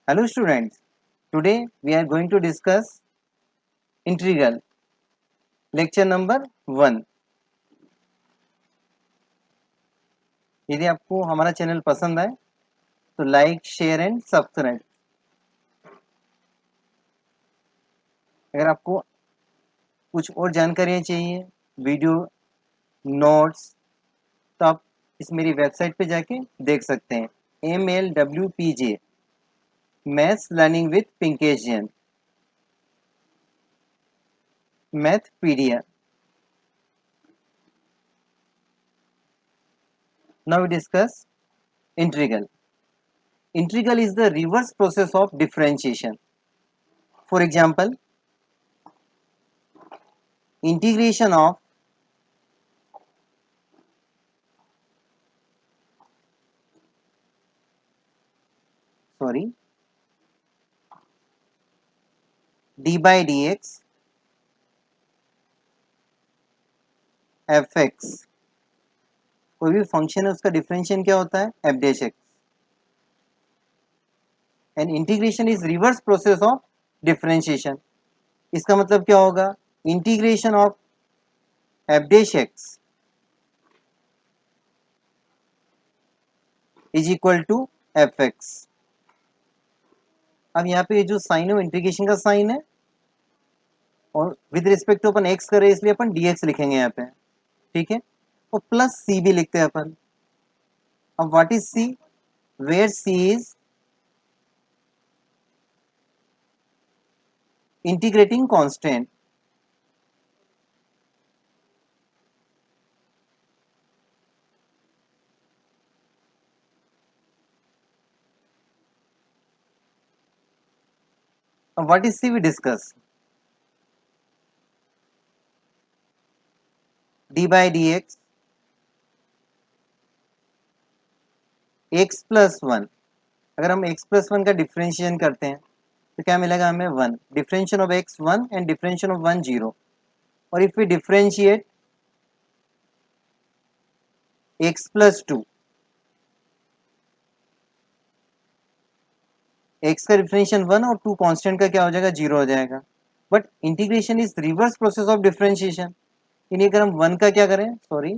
Hello students, today we are going to discuss integral, lecture number 1. यदि आपको हमारा channel पसंद आए तो लाइक, शेयर एंड सब्सक्राइब. अगर आपको कुछ और जानकारियाँ चाहिए, वीडियो, नोट्स, तो आप इस मेरी वेबसाइट पे जाके देख सकते हैं. MLWPJ maths learning with Pinkesh Jain, Mathpedia. Now we discuss integral. Integral is the reverse process of differentiation. For example, integration of d by dx fx. कोई भी फंक्शन है उसका डिफरेंशिएशन क्या होता है? f dash x. And integration is reverse process of differentiation. इसका मतलब क्या होगा? Integration of f dash x is equal to fx. अब यहाँ पे जो साइन है वो इंटीग्रेशन का साइन है और विद रिस्पेक्ट टू अपन x करे इसलिए अपन dx लिखेंगे यहाँ पे, ठीक है. और प्लस c भी लिखते हैं अपन. अब what is c? Where c is integrating constant. What is C we discuss? d by dx x plus 1. अगर हम x प्लस 1 का डिफरेंशिएशन करते हैं तो क्या मिलेगा हमें? 1. Differentiation of x 1 and differentiation of 1 0. और if we differentiate x plus 2, x का डिफरेंशिएशन 1 और 2 कांस्टेंट का क्या हो जाएगा? 0 हो जाएगा. But integration is reverse process of differentiation. यानी अगर हम 1 का क्या करें, sorry,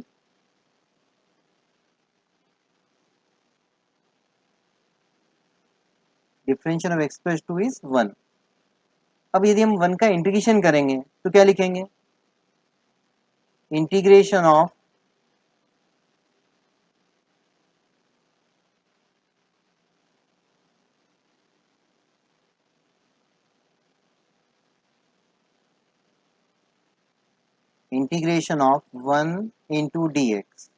differentiation of x plus 2 is 1. अब यदि हम 1 का इंटीग्रेशन करेंगे तो क्या लिखेंगे? Integration of integration of 1 into d x.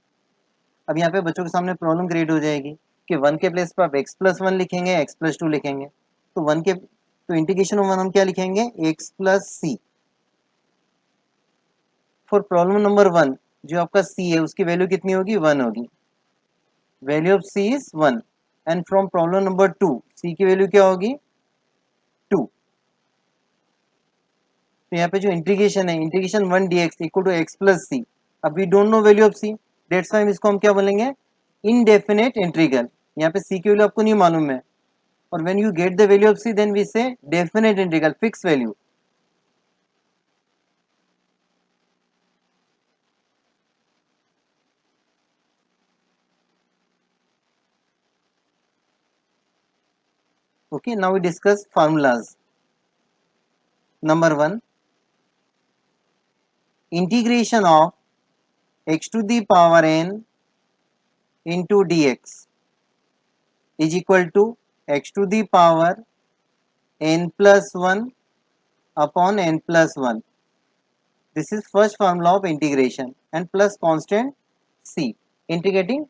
अब यहाँ पे बच्चों के सामने प्रॉब्लम क्रिएट हो जाएगी कि 1 के प्लेस पर आप x प्लस 1 लिखेंगे, x प्लस 2 लिखेंगे. तो 1 के तो इंटीग्रेशन ऑफ 1 हम क्या लिखेंगे? x plus c. For problem number 1 जो आपका c है उसकी वैल्यू कितनी होगी? 1 होगी. Value of c is 1. And from problem number 2 c की वैल्यू क्या होगी? 2. तो यहाँ पे जो इंटीग्रेशन है, integration 1 dx equal to x plus c. अब we don't know value of c, that's why इसको हम क्या बोलेंगे? Indefinite integral. यहाँ पे c की वैल्यू आपको नहीं मालूम है. और when you get the value of c, then we say definite integral, fixed value. Okay, now we discuss formulas. Number 1, integration of x to the power n into dx is equal to x to the power n plus 1 upon n plus 1. This is first formula of integration, and plus constant c, integrating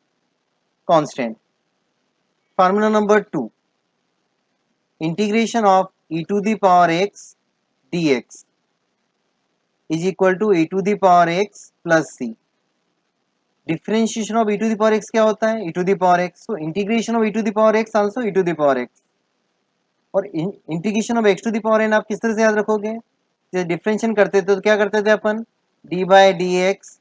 constant. Formula number 2, integration of e to the power x dx is equal to e to the power x plus c. Differentiation of e to the power x क्या होता है? e to the power x. so integration of e to the power x also e to the power x. और integration of x to the power n आप किस तरह से याद रखोगे? जब डिफरेंशिएशन करते थे तो क्या करते थे अपन? d by dx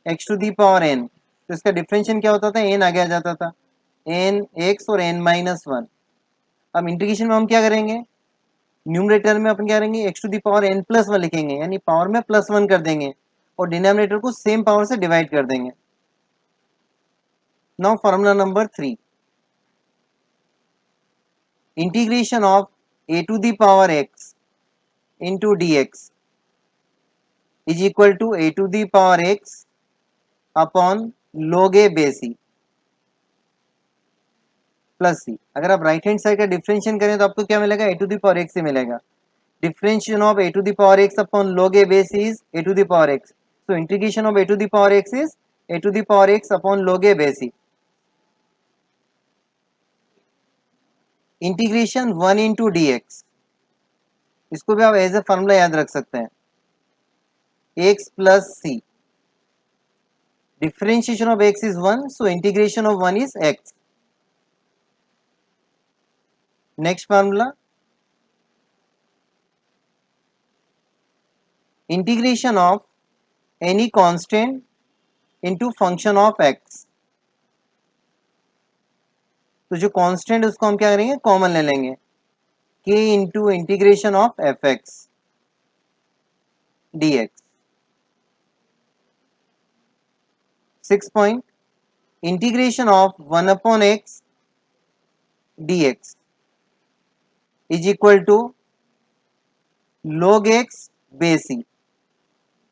x to the power n. तो इसका डिफरेंशिएशन क्या होता था? n आगे आ जाता था, n x और n minus 1. अब इंटीग्रेशन में हम क्या करेंगे, न्यूमरेटर में अपन क्या करेंगे, x to the power n plus one लिखेंगे, यानी पावर में प्लस वन कर देंगे और डिनोमिनेटर को सेम पावर से डिवाइड कर देंगे. Now formula number 3, integration of a to the power x into dx is equal to a to the power x upon log a base c plus c. अगर आप right hand side का differentiation करें तो आपको क्या मिलेगा, a to the power x से मिलेगा. Differentiation of a to the power x upon log a base is a to the power x. So integration of a to the power x is a to the power x upon log a base e. Integration 1 into d x, इसको भी आप as a formula याद रख सकते हैं, x plus c. Differentiation of x is 1, so integration of 1 is x. Next formula, integration of any constant into function of x. तो जो constant उसको हम क्या करेंगे, कॉमन ले लेंगे, k into integration of f x d x. 6 point, integration of 1 upon x dx is equal to log x base e.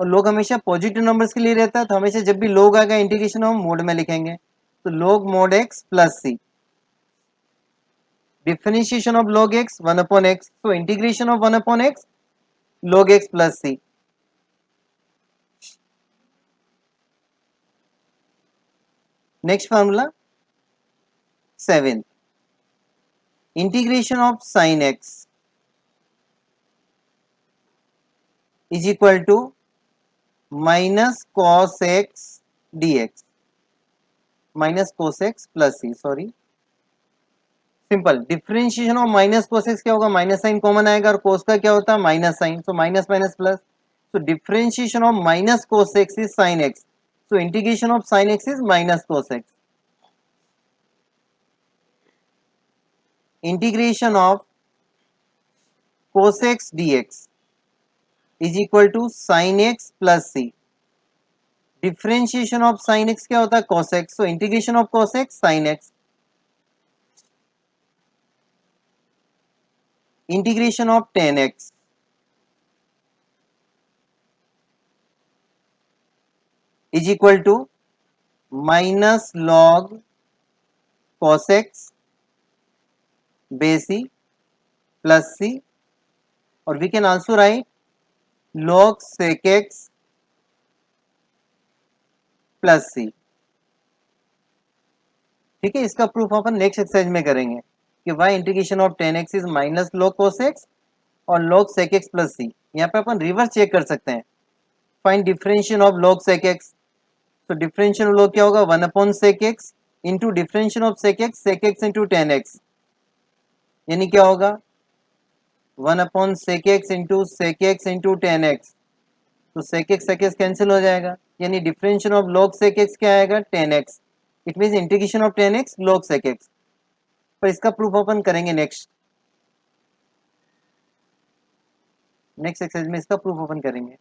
और log हमेशा पॉजिटिव नंबर्स के लिए रहता है, तो हमेशा जब भी log आएगा इंटीग्रेशन हम मोड में लिखेंगे, तो log mod x plus c. Differentiation of log x 1 upon x, so integration of 1 upon x log x plus c. Next formula 7, integration of sin x is equal to minus cos x dx, minus cos x plus c, sorry simple. Differentiation of minus cos x क्या होगा, minus sign common आएगा और cos का क्या होता है, minus sine, so minus minus plus. So differentiation of minus cos x is sin x, so integration of sin x is minus cos x. Integration of cos x dx is equal to sin x plus c. Differentiation of sin x क्या होता है, cos x, so integration of cos x sin x. Integration of tan x is equal to minus log cos x base c plus c, और we can also write log sec x plus c. ठीक है, इसका proof अपन next exercise में करेंगे कि why integration of tan x is minus log cos x और log sec x plus c. यहाँ पे अपन रिवर्स चेक कर सकते हैं. Find differentiation of log sec x, तो डिफरेंशियल log क्या होगा, 1 upon sec x into differential of sec x into tan x, यानी क्या होगा 1 upon sec x into tan x. तो sec x कैंसिल हो जाएगा, यानी differential of log sec x क्या आएगा, tan x. It means integration of tan x log sec x. पर इसका प्रूफ अपन करेंगे नेक्स्ट एक्सरसाइज में, इसका प्रूफ अपन करेंगे.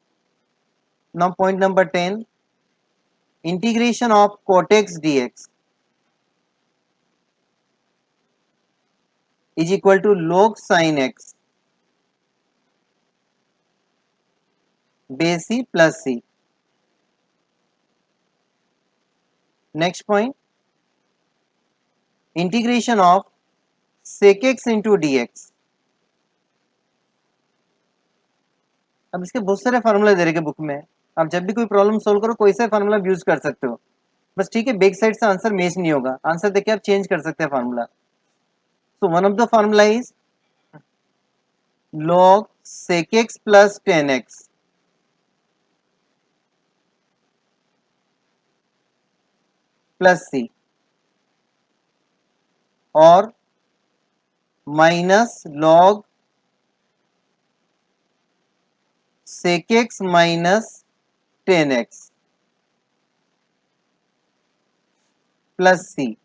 Now point number 10, integration of cot x dx is equal to log sin x base c plus c. Next point, integration of sec x into dx. अब इसके बहुत सारे फार्मूला दे रखे बुक में, आप जब भी कोई प्रॉब्लम सोल्व करो कोई सा फार्मूला यूज कर सकते हो, बस ठीक है बैक साइड से आंसर मैच नहीं होगा, आंसर देके आप चेंज कर सकते हैं formula. So one of the formula is log sec x plus tan x plus c, और minus log sec x minus tan x plus c.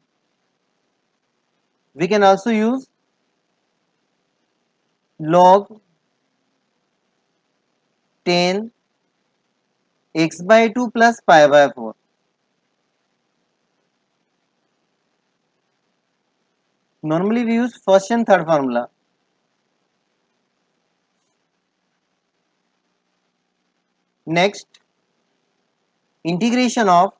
We can also use log 10 x by 2 plus pi by 4. Normally we use first and third formula. Next, integration of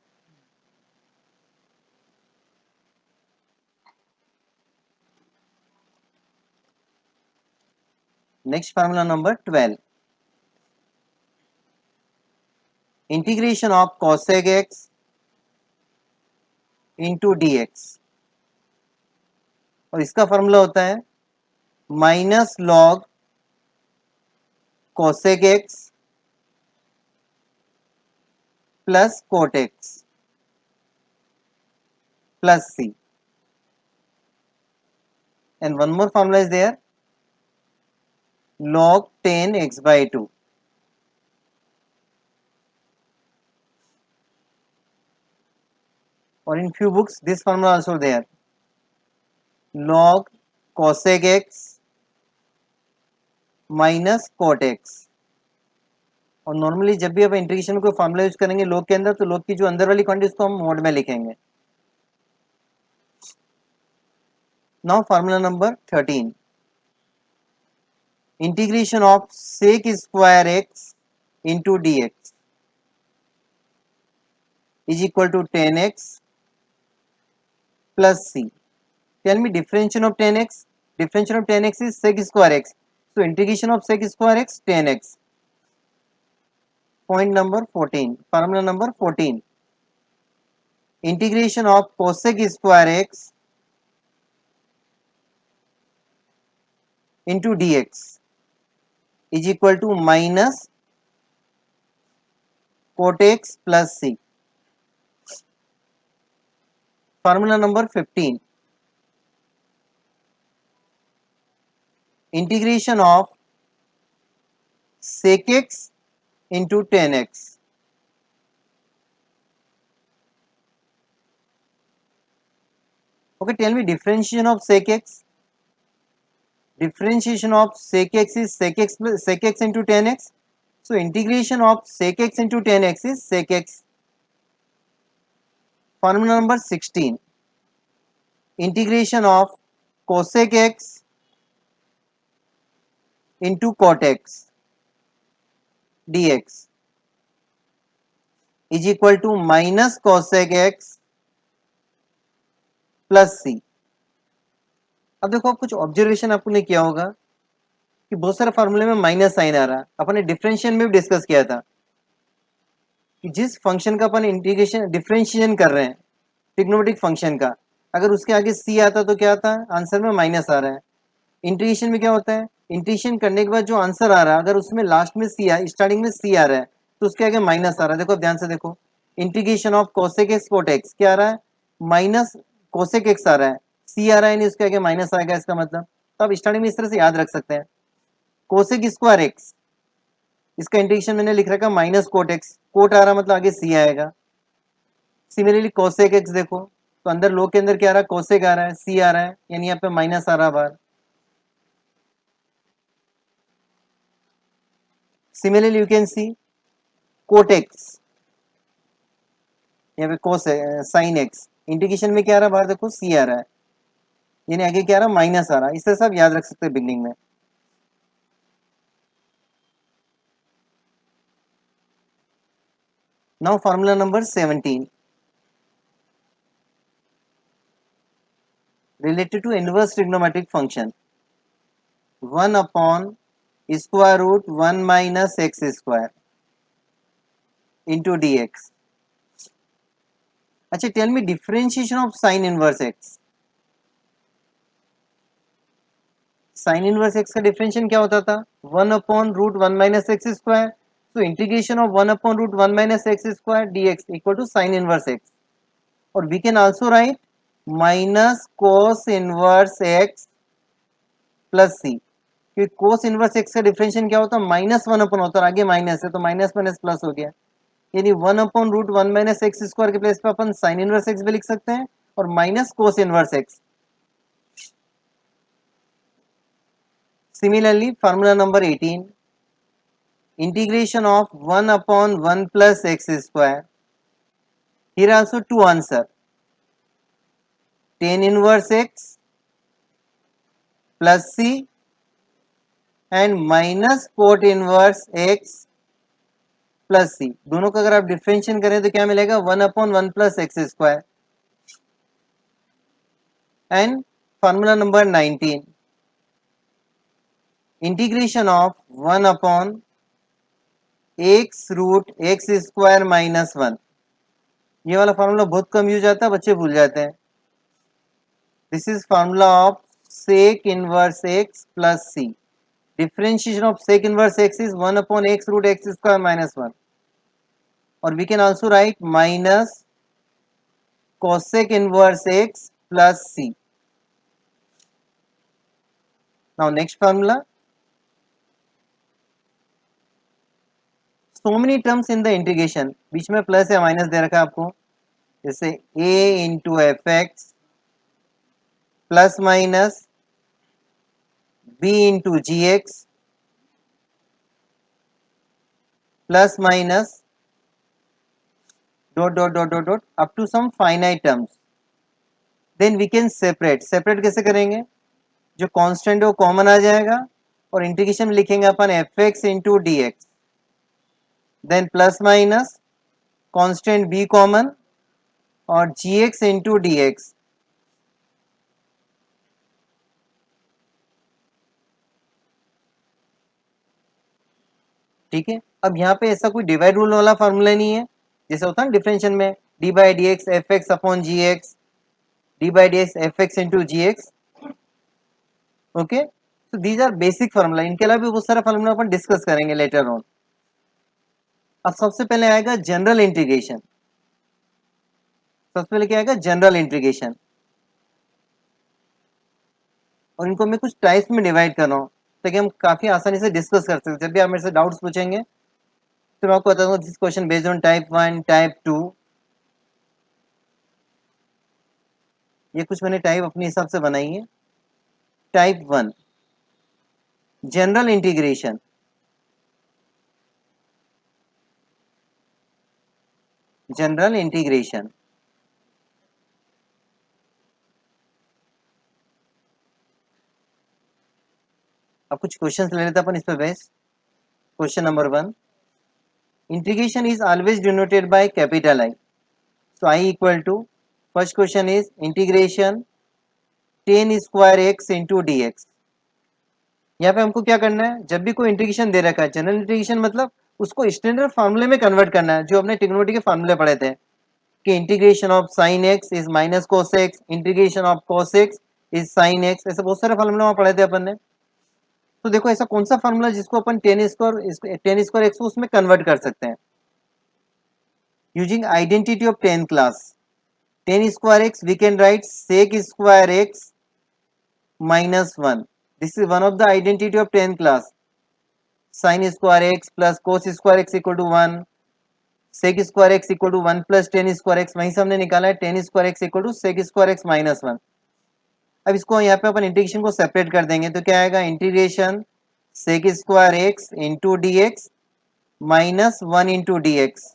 next formula number 12. Integration of cosec x into dx. और इसका formula होता है minus log cosec x plus cot x plus c. And one more formula is there, log 10 x by 2. Or in few books this formula also there, log cosec x minus cot x. और normally जब भी आप integration को formula use करेंगे log के अंदर, तो log की जो अंदर वाली क्वांटिटी उसको हम मोड में लिखेंगे. Now formula number 13. Integration of sec square x into dx is equal to 10x plus c. Tell me differentiation of 10x. Differentiation of 10x is sec square x. So integration of sec square x 10x. Point number 14. Formula number 14. Integration of cosec square x into dx is equal to minus cot x plus c. Formula number 15. Integration of sec x into 10x. Okay, tell me differentiation of sec x. Differentiation of sec x is sec x plus sec x into 10x. So integration of sec x into 10x is sec x. Formula number 16. Integration of cosec x into cot x dx is equal to minus cosec x plus c. अब देखो, आप कुछ observation आपने किया होगा कि बहुत सारे फॉर्मूले में माइनस साइन आ रहा है. अपन ने डिफरेंशिएशन में भी डिस्कस किया था कि जिस फंक्शन का अपन इंटीग्रेशन डिफरेंशिएशन कर रहे हैं ट्रिग्नोमेट्रिक फंक्शन का, अगर उसके आगे सी आता तो क्या आता है, आंसर में माइनस आ रहा है. इंटीग्रेशन में क्या होता है, इंटीग्रेशन करने के बाद जो आंसर आ रहा है, अगर उसमें लास्ट में सी आ स्टार्टिंग में सी आ रहा है तो उसके आगे माइनस आ रहा है. देखो ध्यान से देखो, integration of cosec x cot x क्या आ रहा है, माइनस कोसेक एक्स आ रहा है, सी आ रहा है नहीं, उसके आगे माइनस आएगा. इसका मतलब तो आप स्टार्टिंग में इस तरह से याद रख सकते हैं. कोसेक स्क्वायर एक्स, इसका इंटीग्रेशन मैंने लिख रखा माइनस कोट एक्स, कोट आ रहा मतलब आगे सी आएगा. सिमिलरली कोसेक एक्स देखो, तो अंदर लो के अंदर क्या आ रहा है, कोसेक आ रहा है, सी आ रहा है, यानी यहाँ पे माइनस आ रहा है बाहर. Similarly, you can see cot x, यहाँ पे cos sin x, इंटीग्रेशन में क्या आ रहा है बाहर देखो c आ रहा है, यानी आगे क्या आ रहा है, माइनस आ रहा है. इस तरह से आप याद रख सकते हैं बिगनिंग में. Now formula number 17 related to inverse trigonometric function 1 upon square root 1 minus x square into dx. अच्छा, tell me differentiation of sine inverse x. Sine inverse x का डिफरेंशिएशन क्या होता था, 1 upon root 1 minus x square. तो integration of 1 upon root 1 minus x square dx equal to sine inverse x. और we can also write minus cos inverse x plus c. क्योंकि cos inverse x का differentiation क्या होता है, minus 1 upon होता है, आगे माइनस है तो माइनस माइनस प्लस हो गया. यानी 1 upon root 1 minus x square के प्लेस पे अपन साइन इनवर्स एक्स भी लिख सकते हैं और minus cos inverse x. Similarly, formula number 18, integration of 1 upon 1 plus x square. Here also two answer, tan inverse x plus c and minus cot inverse x plus c, दोनों का अगर आप differentiation करें तो क्या मिलेगा, 1 upon 1 plus x square. And formula number 19, integration of 1 upon x root x square minus 1. ये वाला फॉर्मूला बहुत कम यूज आता है, बच्चे भूल जाते हैं. This is formula of sec inverse x plus c. Differentiation of sec inverse x is 1 upon x root x square minus 1. और we can also write minus cosec inverse x plus c. Now next formula. So many terms in the integration, बीच में plus या minus दे रखा है आपको, जैसे a into f x plus minus b into g x plus minus dot dot dot dot dot up to some finite terms. Then we can separate. Separate कैसे करेंगे, जो constant है वो कॉमन आ जाएगा और इंटीग्रेशन में लिखेंगे अपन f x into d x, then plus minus constant b common और g x into d x. ठीक है. अब यहाँ पे ऐसा कोई डिवाइड रूल वाला फॉर्मूला नहीं है, जैसे होता है ना डिफरेंशियल में, d by d x f x upon g x, d by d x f x into g x. Okay, तो दीज आर बेसिक फॉर्मूला. इनके अलावा भी बहुत सारा फॉर्मूला अपन डिस्कस करेंगे लेटर ऑन. अब सबसे पहले आएगा जनरल इंटीग्रेशन. सबसे पहले क्या आएगा, जनरल इंटीग्रेशन. और इनको मैं कुछ टाइप्स में डिवाइड कर रहा हूँ ताकि हम काफी आसानी से डिस्कस कर सकते. जब भी आप मेरे से डाउट्स पूछेंगे तो मैं आपको बता दूंगा this question based on type 1, type 2. ये कुछ मैंने टाइप अपने हिसाब से बनाई है. Type 1 general integration. General integration अब कुछ क्वेश्चंस ले लेते हैं अपन इस पे base. Question number 1, integration is always denoted by capital I. So I equal to, first question is integration tan square x into d x. यहाँ पे हमको क्या करना है, जब भी कोई इंटीग्रेशन दे रखा है, जनरल इंटीग्रेशन मतलब उसको स्टैंडर्ड फार्मूले में कन्वर्ट करना है, जो अपने ट्रिग्नोमेट्री के फार्मूले पढ़े थे कि integration of sine x is minus cos x, integration of cos x is sine x. ऐसे बहुत सारे फार्मूले वहां पढ़े थे अपन ने. तो देखो ऐसा कौन सा फार्मूला जिसको अपन टेन स्क्वायर एक्स को उसमें कन्वर्ट कर सकते हैं using identity of 10th class. Tan square x we can write sec square x minus 1. This is one of the identity of 10th class. Sin square x plus cos square x equal to 1. Sec square x equal to 1 plus tan square x. वहीं से हमने निकाला है tan square x equal to sec square x minus 1. अब इसको यहाँ पे अपन integration को सेपरेट कर देंगे तो क्या आएगा, integration sec square x into dx minus 1 into dx.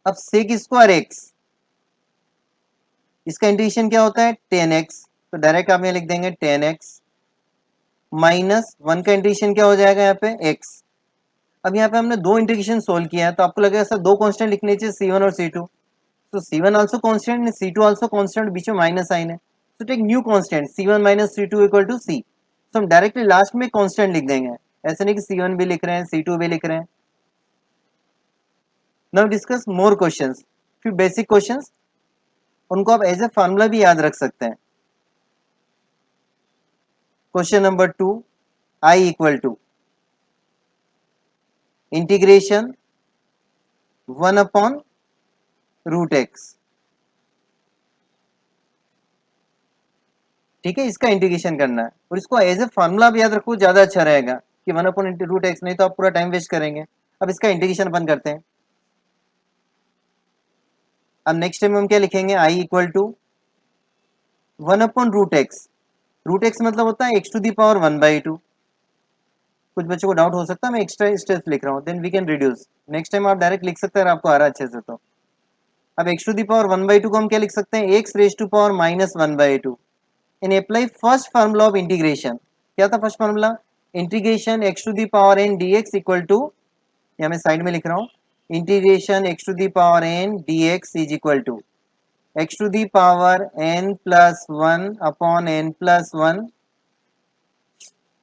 अब sec square x इसका इंटीग्रेशन क्या होता है, tan x. तो डायरेक्ट आप यहाँ लिख देंगे tan x माइनस 1 का इंटीग्रेशन क्या हो जाएगा यहाँ पे x. अब यहाँ पे हमने दो इंटीग्रेशन सोल्व किया है तो आपको लगेगा सर दो कांस्टेंट लिखने चाहिए c1 और c2. तो c1 also constant and c2 also constant, बीच में माइनस साइन है. तो take new constant c1 minus c2 equal to c. तो हम डायरेक्टली लास्ट में कांस्टेंट लिख देंगे, ऐसे नहीं कि c1 भी लिख रहे हैं c2 भी लिख रहे हैं. Now discuss more questions. फिर बेसिक क्वेश्चंस उनको आप एज ए फार्मूला भी याद रख सकते हैं. Question number 2, I equal to integration 1 upon root x. ठीक है, इसका इंटीग्रेशन करना है और इसको एज ए फार्मूला भी याद रखो, ज्यादा अच्छा रहेगा कि 1 अपॉन रूट एक्स, नहीं तो आप पूरा टाइम वेस्ट करेंगे. अब इसका इंटीग्रेशन अपन करते हैं. अब नेक्स्ट टाइम हम क्या लिखेंगे, I equal to 1 upon root x. Root x मतलब होता है एक्स टू दी पावर 1/2। कुछ बच्चों को डाउट हो सकता है, मैं एक्स्ट्रा स्टेप्स लिख रहा हूँ, then we can reduce. Next time आप डायरेक्ट लिख सकते हैं अगर आपको आ रहा है अच्छे से तो। अब एक्स टू दी पावर 1/2 को हम क्या लिख सकते हैं, x raise to power -1/2। In apply first formula of integration. क्या था first formula, integration x to the power n dx equal to, या मैं साइड में लिख रहा हूँ, integration x to the power n dx is equal to x to the power n plus 1 upon n plus 1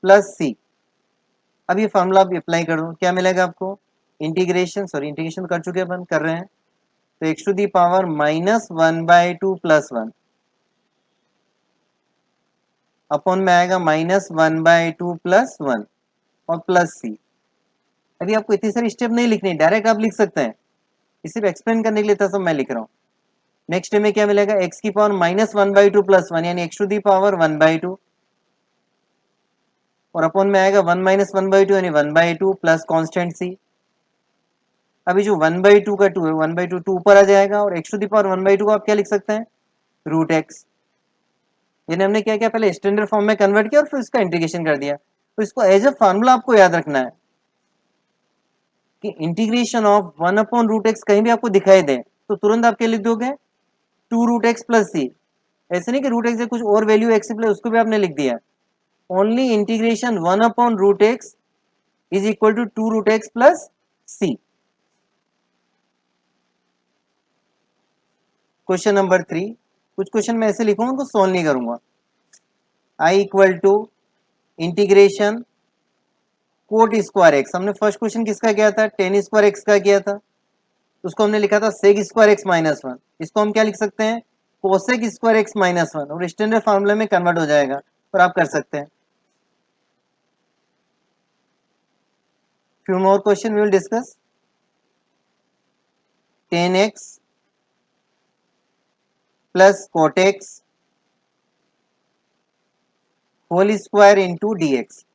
plus c. अब ये formula आप अप्लाई कर दो, क्या मिलेगा आपको, इंटीग्रेशन कर चुके अपन, कर रहे हैं, तो x to the power -1/2 plus 1 upon में आएगा -1/2 प्लस 1 और प्लस सी। अभी आपको इतनी सारी स्टेप नहीं लिखनी, डायरेक्ट आप लिख सकते हैं, इसे सिर्फ एक्सप्लेन करने के लिए था सब मैं लिख रहा हूँ। नेक्स्ट में क्या मिलेगा, एक्स की पावर -1/2 प्लस 1 यानी एक्स टू दी पावर 1/2 और अपॉन में आएगा 1 - 1/2 यानी 1/2 प्लस कॉन्स्टेंट सी। अभी जो 1/2 का 2 है, 1/2 2 ऊपर आ जाएगा और एक्स टू दी पावर 1/2 को आप क्या लिख सकते हैं, रूट एक्स। यानी हमने क्या किया, पहले स्टैंडर्ड फॉर्म में कन्वर्ट किया और फिर उसका इंटीग्रेशन कर दिया। तो इसको एज अ फार्मूला आपको याद रखना है कि integration of 1 upon root x कहीं भी आपको दिखाई दे तो तुरंत आप क्या लिख दोगे, 2 रूट एक्स प्लस सी। ऐसे नहीं कि रूट एक्स से कुछ और वैल्यू एक्स प्लस उसको भी आपने लिख दिया, only integration 1 upon root x is equal to 2 root x plus c. Question number 3, कुछ क्वेश्चन मैं ऐसे लिखूंगा उनको सॉल्व नहीं करूंगा। I equal to integration cot square x, हमने फर्स्ट क्वेश्चन किसका किया था, टेन स्क्वायर एक्स का किया था, उसको हमने लिखा था सेक स्क्वायर एक्स -1। इसको हम क्या लिख सकते हैं, कोसेक स्क्वायर एक्स -1 और स्टैंडर्ड फार्मूले में कन्वर्ट हो जाएगा और आप कर सकते हैं। Few more question we will discuss. 10x plus cot x whole square into d x.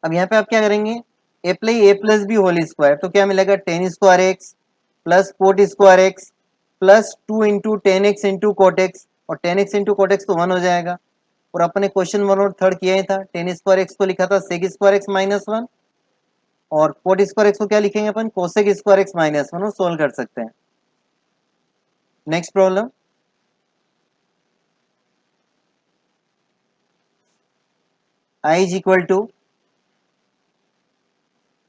अब यहाँ पे आप क्या करेंगे, apply a plus b whole square, तो क्या मिलेगा, 10 square x plus cot square x plus 2 into 10x into cot x, और 10x इंटू कोट एक्स तो 1 हो जाएगा। और अपने क्वेश्चन 1 और 3 किया ही था, 10 स्क्वायर एक्स को लिखा था सेक स्क्वायर एक्स -1 और कोट स्क्वायर एक्स को क्या लिखेंगे अपन, कोसेक स्क्वायर एक्स -1 और सोल्व कर सकते हैं। Next problem, I is equal to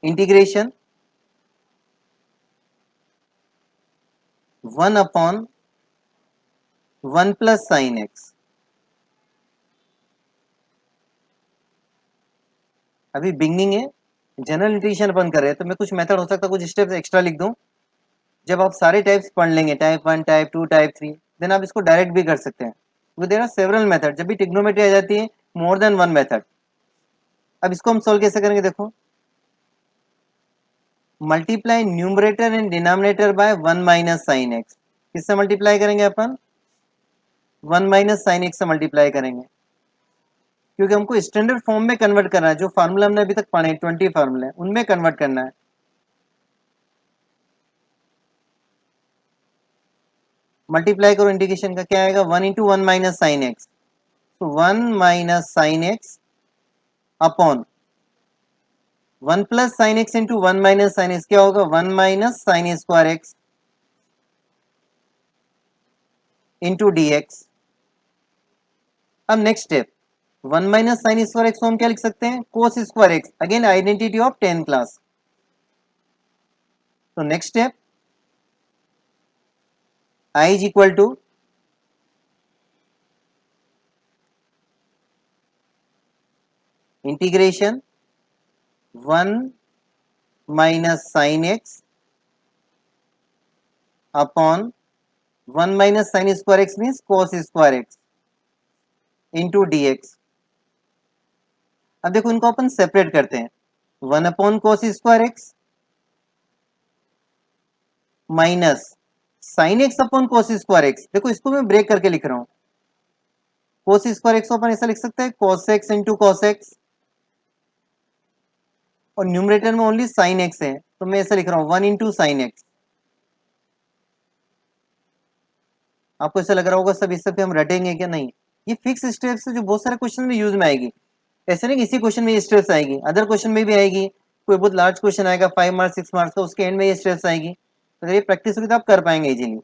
integration 1 upon 1 plus sine x. अभी बिगनिंग है, जनरल इंटीग्रेशन अपन कर रहे हैं, तो मैं कुछ मेथड हो सकता है कुछ स्टेप्स एक्स्ट्रा लिख दूं। जब आप सारे टाइप्स पढ़ लेंगे, टाइप 1 टाइप 2 टाइप 3, देन आप इसको डायरेक्ट भी कर सकते हैं, क्योंकि देयर आर सेवरल मेथड। जब भी ट्रिग्नोमेट्री आ जाती है, मोर देन वन मेथड। अब इसको हम सोल्व कैसे करेंगे, देखो, multiply numerator and denominator by 1 minus sine x. किससे मल्टीप्लाई करेंगे अपन, 1 माइनस साइन एक्स से मल्टीप्लाई करेंगे, क्योंकि हमको स्टैंडर्ड फॉर्म में कन्वर्ट करना है। जो फार्मूला हमने अभी तक पढ़े 20 फार्मूले उनमें कन्वर्ट करना है। मल्टीप्लाई करो, इंटीग्रेशन का क्या आएगा, 1 इंटू 1 माइनस साइन एक्स, तो 1 minus sine x upon 1 plus sine x into 1 minus sine x, क्या होगा, 1 minus sine square x into d x. अब next step, 1 minus sine square x को हम क्या लिख सकते हैं, cos square x, again identity of 10 class. तो next step, I is equal to integration 1 minus sine x upon 1 minus sine square x means cos square x into d x. अब देखो इनको अपन सेपरेट करते हैं, 1 upon cos square x minus sine x upon cos square x. देखो इसको मैं break करके लिख रहा हूं, कोस स्क्वायर एक्स को अपन ऐसा लिख सकते हैं, cos x into cos x, और न्यूमरेटर में ओनली साइन एक्स है, तो मैं ऐसा लिख रहा हूं 1 इंटू साइन एक्स। आपको ऐसा लग रहा होगा सब इस सब पे हम रटेंगे क्या? नहीं, ये फिक्स स्टेप्स है जो बहुत सारे क्वेश्चन में यूज में आएगी। ऐसे नहीं इसी क्वेश्चन में ये स्टेप्स आएगी, अदर क्वेश्चन में भी आएगी। कोई बहुत लार्ज क्वेश्चन आएगा 5 मार्क्स 6 मार्क्स का, उसके एंड में ये स्टेप्स आएगी। तो अगर ये प्रैक्टिस होगी तो आप कर पाएंगे इजीली।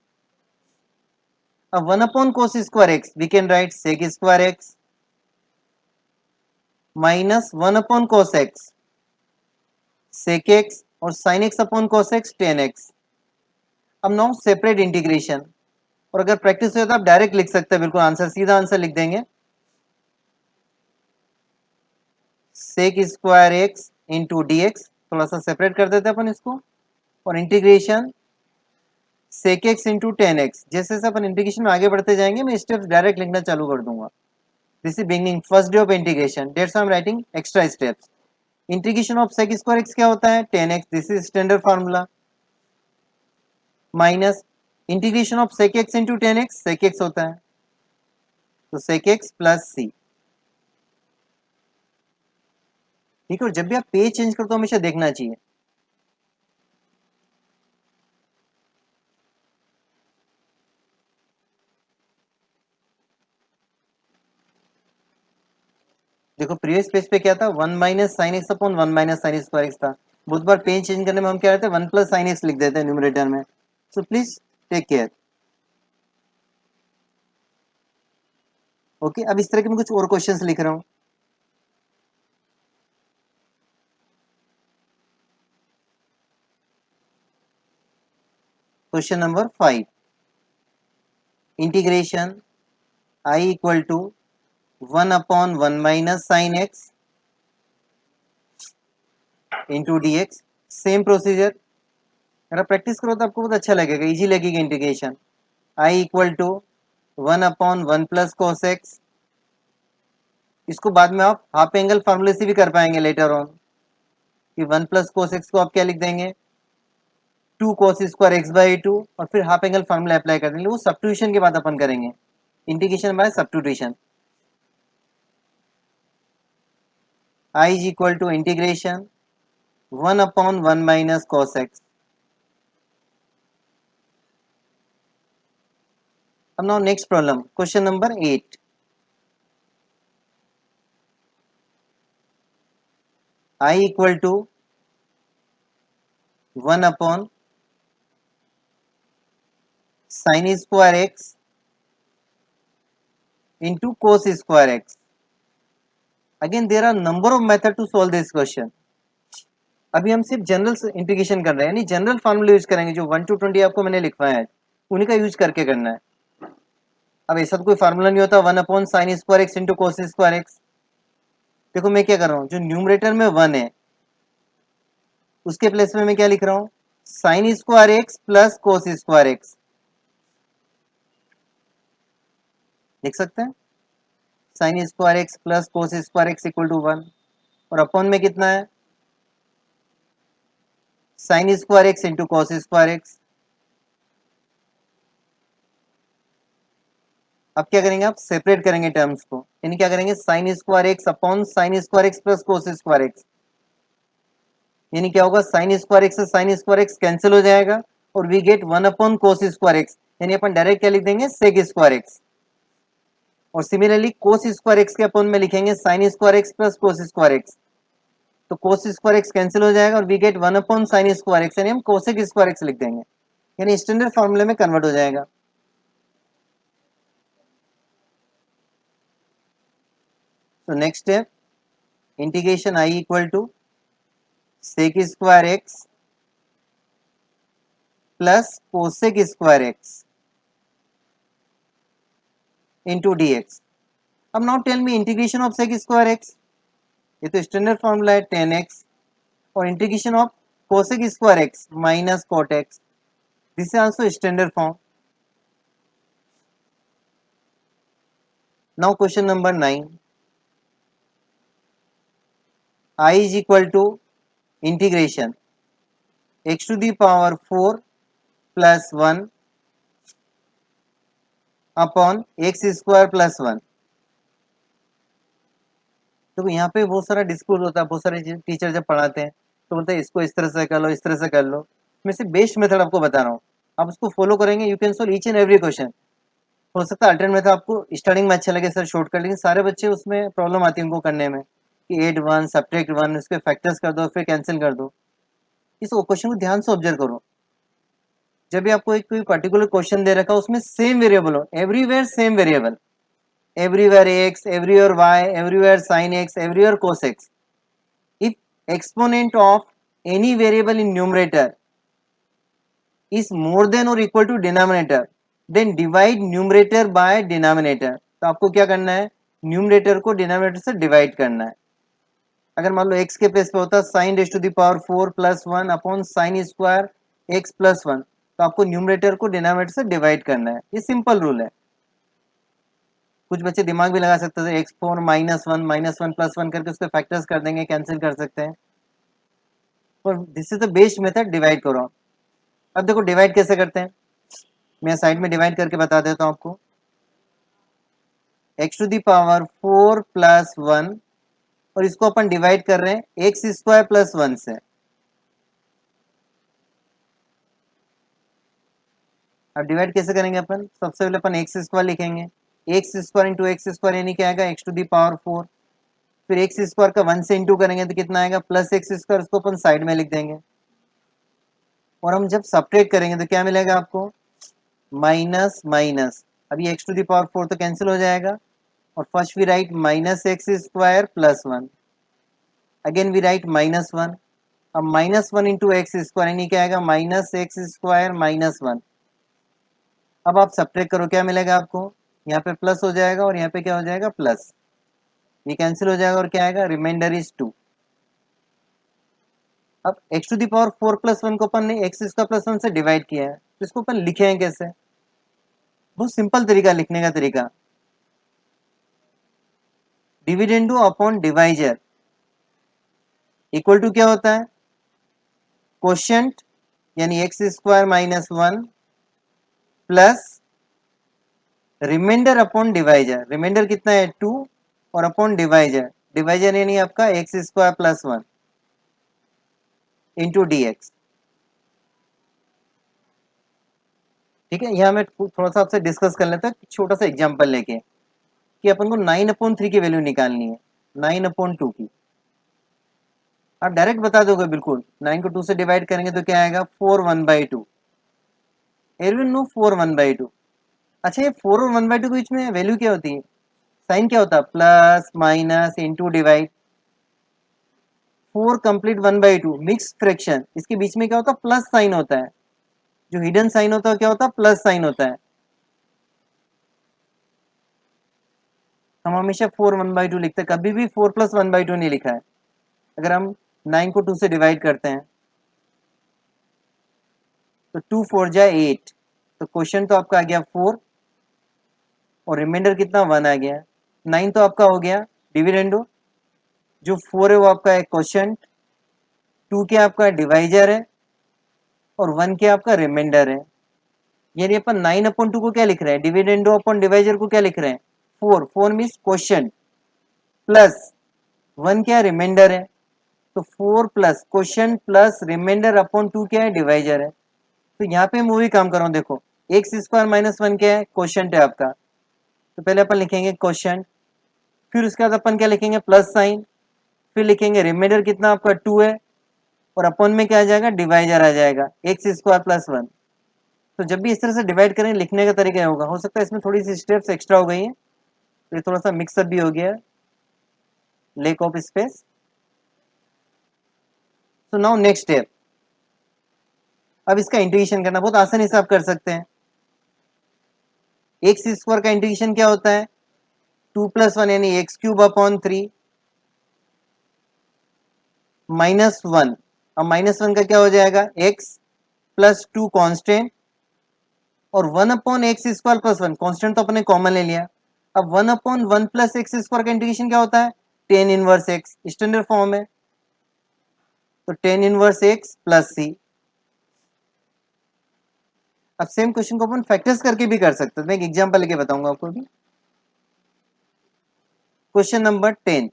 अब 1 upon cos square x we can write sec square x minus 1 upon cos x sec x और sine x upon cos x tan x. अब नाउ सेपरेट इंटीग्रेशन, और अगर प्रैक्टिस हो तो आप डायरेक्ट लिख सकते हैं, बिल्कुल आंसर सीधा आंसर लिख देंगे। Sec square x into d x, थोड़ा सा सेपरेट कर देते हैं अपन इसको, और integration sec x into tan x. जैसे जैसे अपन इंटीग्रेशन में आगे बढ़ते जाएंगे मैं स्टेप्स डायरेक्ट लिखना चालू कर दूंगा। This is beginning first day of integration, that's I am writing extra steps. Integration of sec square x क्या होता है? Tan x, this is standard formula, minus integration of sec x into tan x, sec x होता है, तो सेक x plus c. ठीक है, और जब भी आप पेज चेंज करते हो हमेशा देखना चाहिए। देखो प्रीवियस पेज पे क्या था, 1 - sin x/1 - sin square x था। बहुत बार पेज चेंज करने में हम क्या करते हैं 1 + sin x लिख देते हैं न्यूमरेटर में। So please take care. Okay, अब इस तरह के मैं कुछ और क्वेश्चंस लिख रहा हूँ। Question number 5, integration I equal to 1/1 - sin x into d x. Same procedure, अगर प्रैक्टिस करो तो आपको बहुत अच्छा लगेगा, इजी लगेगा integration. I equal to 1/1 + cos x। इसको बाद में आप हाफ एंगल फार्मूले से भी कर पाएंगे लेटर ऑन, कि 1 + cos x को आप क्या लिख देंगे 2 cos स्क्वायर एक्स बाई 2, और फिर हाफ एंगल फार्मूला अप्लाई कर देंगे। वो सब्स्टिट्यूशन के बाद अपन करेंगे, integration by substitution. I is equal to integration 1/1 - cos x। अब now next problem, question number 8, I equal to 1/sin square x into cos square x. Again there are number of method to solve this question. अभी हम सिर्फ general integration कर रहे हैं, यानी general formula use करेंगे, जो 1 to 20 आपको मैंने लिखवाया है उन्हीं का यूज करके करना है। अब ऐसा तो कोई फार्मूला नहीं होता 1/sin square x into cos square x. देखो मैं क्या कर रहा हूँ, जो न्यूमरेटर में 1 है उसके प्लेस में मैं क्या लिख रहा हूँ sin square x plus cos square x लिख सकते हैं। sin square x plus cos square x equal to 1, और अपॉन में कितना है sin square x into cos square x. अब क्या करेंगे आप सेपरेट करेंगे टर्म्स को, यानी क्या करेंगे sin square x upon sin square x plus cos square x. यानी क्या होगा sin स्क्वायर एक्स से sin स्क्वायर एक्स कैंसिल हो जाएगा, और we gate 1/cos square x, यानी अपन डायरेक्ट क्या लिख देंगे sec स्क्वायर एक्स। और सिमिलरली cos स्क्वायर एक्स के अपॉन में लिखेंगे sin square x plus cos square x. तो cos स्क्वायर एक्स कैंसिल हो जाएगा और we gate 1/sin square x, यानी हम cosec स्क्वायर एक्स लिख देंगे, यानी स्टैंडर्ड फॉर्मूले में कन्वर्ट हो जाएगा। तो next step, integration I equal to sec square x plus cosec square x into d x. अब now tell me integration of sec square x, ये तो स्टैंडर्ड फॉर्मूला है 10x, और integration of cosec square x minus cot x, this is also standard form. Now question number 9, I is equal to integration x to the power 4 plus 1 upon x square plus 1। तो यहाँ पे बहुत सारा dispute होता है, बहुत सारे teacher जब पढ़ाते हैं तो बोलते हैं इसको इस तरह से कर लो, इस तरह से कर लो। मैं सिर्फ बेस्ट मेथड आपको बता रहा हूँ, आप उसको फॉलो करेंगे you can solve each and every question. हो सकता है अल्टरनेट मेथड आपको स्टार्टिंग में अच्छा लगे सर शॉर्टकट, लेकिन सारे बच्चे उसमें प्रॉब्लम आती है उनको करने में कि एड वन सब्ट्रैक्ट वन उसके फैक्टर्स कर दो फिर कैंसिल कर दो। इस क्वेश्चन को ध्यान से ऑब्जर्व करो। जब भी आपको एक कोई पर्टिकुलर क्वेश्चन दे रखा है उसमें सेम वेरिएबल हो, everywhere same variable, everywhere x, everywhere y, everywhere sin x, everywhere cos x. If exponent of any variable in numerator is more than or equal to denominator, then divide numerator by denominator. तो आपको क्या करना है, numerator को denominator से divide करना है। अगर मान लो x के प्लेस पे होता sine raise to the power 4 plus 1 upon sine square x plus 1, तो आपको न्यूमरेटर को डिनोमिनेटर से डिवाइड करना है। ये सिंपल रूल है। कुछ बच्चे दिमाग भी लगा सकते थे x4 -1 प्लस 1 करके उसके फैक्टर्स कर देंगे, कैंसिल कर सकते हैं। और this is the best method, divide करो। अब देखो डिवाइड कैसे करते हैं, मैं साइड में डिवाइड करके बता देता हूं आपको। x to the power 4 plus 1 और इसको अपन डिवाइड कर रहे हैं एक्स स्क्वायर प्लस 1 से। अब डिवाइड कैसे करेंगे अपन, सबसे पहले अपन एक्स स्क्वायर लिखेंगे, x square into x square यानी क्या आएगा एक्स टू दी पावर 4, फिर एक्स स्क्वायर का 1 से इंटू करेंगे तो कितना आएगा प्लस एक्स स्क्वायर, उसको अपन साइड में लिख देंगे। और हम जब सब्ट्रैक्ट करेंगे तो क्या मिलेगा आपको, माइनस माइनस, अभी एक्स टू दी पावर 4 तो कैंसिल हो जाएगा, और first we write minus x square plus 1, again we write minus 1। अब माइनस 1 इंटू एक्स स्क्वायर यानी क्या आएगा माइनस एक्स स्क्वायर माइनस 1। अब आप सब्ट्रैक्ट करो क्या मिलेगा आपको, यहाँ पे प्लस हो जाएगा और यहाँ पे क्या हो जाएगा प्लस, ये कैंसिल हो जाएगा और क्या आएगा रिमाइंडर इज 2। अब x to the power 4 plus 1 को अपन ने एक्स स्क्वायर प्लस 1 से डिवाइड किया है, तो इसको अपन लिखे हैं कैसे, बहुत सिंपल तरीका लिखने का तरीका, dividend upon divisor equal to क्या होता है, क्वोशिएंट यानी x square minus 1 plus remainder upon divisor, remainder कितना है 2, और अपॉन डिवाइजर, डिवाइजर यानी आपका x square plus 1 into d x. ठीक है, यहाँ मैं थोड़ा सा आपसे डिस्कस कर लेता हूँ छोटा सा एग्जांपल लेके, कि अपन को 9/3 की वैल्यू निकालनी है, 9/2 की। आप डायरेक्ट बता दोगे बिल्कुल, 9 को 2 से डिवाइड करेंगे तो क्या आएगा 4/1/2, एरविन नो 4/1/2। अच्छा ये 4 और 1/2 के बीच में वैल्यू क्या होती है, साइन क्या होता है plus minus into divide, 4 complete 1/2 mix fraction, इसके बीच में क्या होता है प्लस साइन होता है, जो हिडन साइन होता है क्या होता है प्लस साइन होता है। हम हमेशा 4/1/2 लिखते हैं, कभी भी 4 + 1/2 नहीं लिखा है। अगर हम 9 को 2 से डिवाइड करते हैं तो 2 4 जा 8, तो क्वेश्चन तो आपका आ गया 4 और रिमाइंडर कितना 1 आ गया, 9 तो आपका हो गया डिविडेंडो, जो 4 है वो आपका है क्वेश्चन, 2 क्या आपका डिवाइजर है और 1 क्या आपका रिमाइंडर है। यानी अपन 9/2 को क्या लिख रहे हैं, डिविडेंडो अपॉन डिवाइजर को क्या लिख रहे हैं 4, 4 मीन्स क्वेश्चन प्लस 1 क्या रिमाइंडर है, तो 4 plus question plus remainder upon 2 क्या है डिवाइजर है। तो यहाँ पे मूवी काम कर रहा हूँ, देखो एक्स स्क्वायर माइनस 1 क्या है क्वेश्चन है आपका, तो पहले अपन लिखेंगे क्वेश्चन, फिर उसके बाद अपन क्या लिखेंगे प्लस साइन, फिर लिखेंगे रिमाइंडर कितना आपका 2 है, और अपन में क्या आ जाएगा डिवाइजर आ जाएगा एक्स स्क्वायर प्लस 1। तो जब भी इस तरह से डिवाइड करें लिखने का तरीका होगा, हो सकता है इसमें थोड़ी सी स्टेप्स एक्स्ट्रा हो गई है, तो ये थोड़ा सा मिक्सअप भी हो गया, lake of space. So now next step, अब इसका इंटीग्रेशन करना बहुत आसानी से आप कर सकते हैं। एक्स स्क्वायर का इंटीग्रेशन क्या होता है 2 + 1 यानी x³/3 -1, अब -1 का क्या हो जाएगा x प्लस 2 कांस्टेंट, और 1/x² + 1 कांस्टेंट तो अपने कॉमन ले लिया। अब 1/1 + x² का इंटीग्रेशन क्या होता है tan inverse x, standard form है, तो tan inverse x plus c। अब सेम क्वेश्चन को अपन फैक्टर्स करके भी कर सकते हैं, मैं एक एग्जांपल लेके बताऊंगा आपको भी। Question number 10,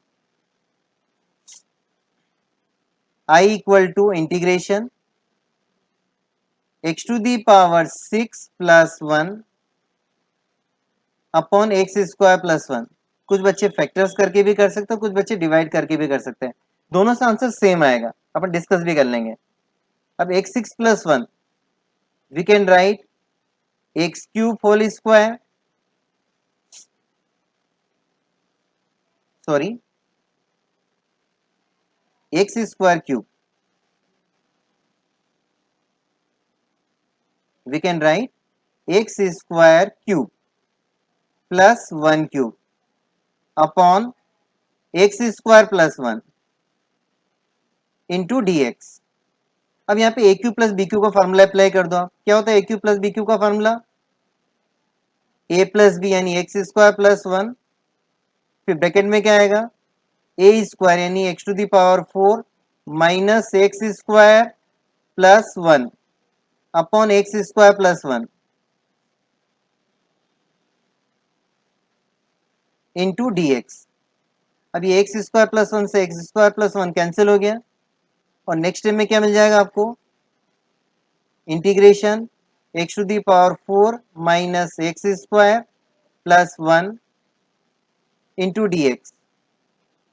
I = integration x to the power 6 + 1 upon x square plus 1। कुछ बच्चे फैक्टर्स करके भी कर सकते हैं, कुछ बच्चे डिवाइड करके भी कर सकते हैं, दोनों से आंसर सेम आएगा, अपन डिस्कस भी कर लेंगे। अब x6 plus 1 we can write x cube whole square, sorry x square cube, we can write x square cube plus 1 cube upon x square plus 1 into dx। अब यहाँ पे a cube plus b cube का formula apply कर दो। क्या होता है a cube plus b cube का फॉर्मूला? ए प्लस बी यानी एक्स स्क्वायर प्लस 1, फिर ब्रैकेट में क्या आएगा? ए स्क्वायर यानी x to the power 4 minus x square plus 1 upon x square plus 1 into d x. अब ये एक्स स्क्वायर प्लस 1 से एक्स स्क्वायर प्लस 1 कैंसिल हो गया, और नेक्स्ट टाइम में क्या मिल जाएगा आपको? Integration x to the power 4 minus x square plus 1 into d x.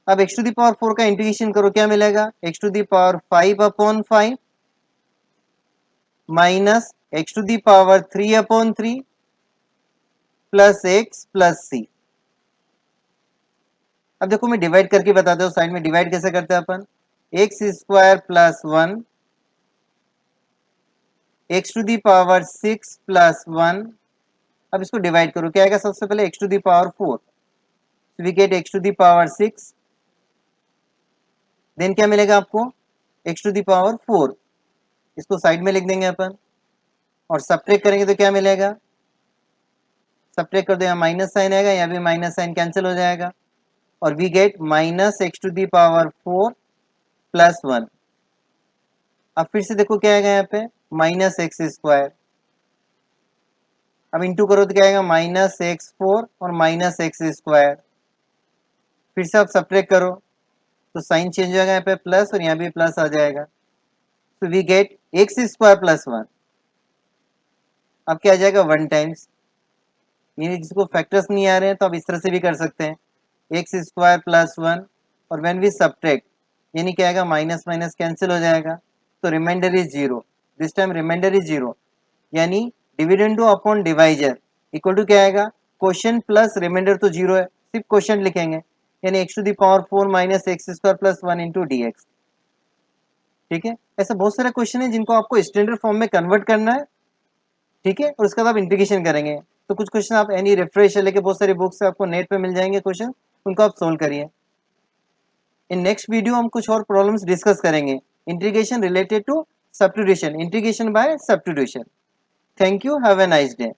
अब एक्स टू दी पावर 4 का इंटीग्रेशन करो, क्या मिलेगा? X to the power 5 upon 5 minus x to the power 3 upon 3 plus x plus c. अब देखो मैं divide करके बताता हूँ, साइड में डिवाइड कैसे करते हैं अपन? X square plus 1 x to the power 6 plus 1। अब इसको डिवाइड करो, क्या आएगा? सबसे पहले x to the power 4, we get x to the power 6, then क्या मिलेगा आपको? X to the power 4। इसको साइड में लिख देंगे अपन, और सब्ट्रैक्ट करेंगे तो क्या मिलेगा? सब्ट्रैक्ट कर दो, यहाँ माइनस साइन आएगा, यहाँ भी माइनस साइन कैंसिल हो जाएगा, और we get minus x to the power 4 plus 1। अब फिर से देखो क्या आएगा यहाँ पे? Minus x square. अब इंटू करो तो क्या आएगा? माइनस एक्स 4 और माइनस एक्स स्क्वायर। फिर से आप सब्ट्रैक्ट करो तो साइन चेंज हो जाएगा, यहाँ पे प्लस और यहाँ भी प्लस आ जाएगा, तो we get x square plus 1। अब क्या आ जाएगा? 1 टाइम्स, यानी जिसको फैक्टर्स नहीं आ रहे हैं तो आप इस तरह से भी कर सकते हैं, एक्स स्क्वायर प्लस 1, और व्हेन वी सब्ट्रैक्ट यानी क्या आएगा? माइनस माइनस कैंसिल हो जाएगा, तो remainder is zero. This time remainder is zero, यानी dividend upon divisor equal to क्या आएगा? क्वेश्चन प्लस रिमाइंडर तो जीरो है, सिर्फ क्वेश्चन लिखेंगे, यानी x to the power 4 minus x square plus 1 into d x. ठीक है, ऐसा बहुत सारे क्वेश्चन है जिनको आपको स्टैंडर्ड फॉर्म में कन्वर्ट करना है, ठीक है, और उसके बाद आप इंटीग्रेशन करेंगे। तो कुछ क्वेश्चन आप एनी रिफ्रेश लेके बहुत सारी बुक्स से आपको नेट पे मिल जाएंगे क्वेश्चन, उनको आप सोल्व करिए। इन नेक्स्ट वीडियो हम कुछ और प्रॉब्लम्स डिस्कस करेंगे, integration related to substitution, integration by substitution. Thank you, have a nice day.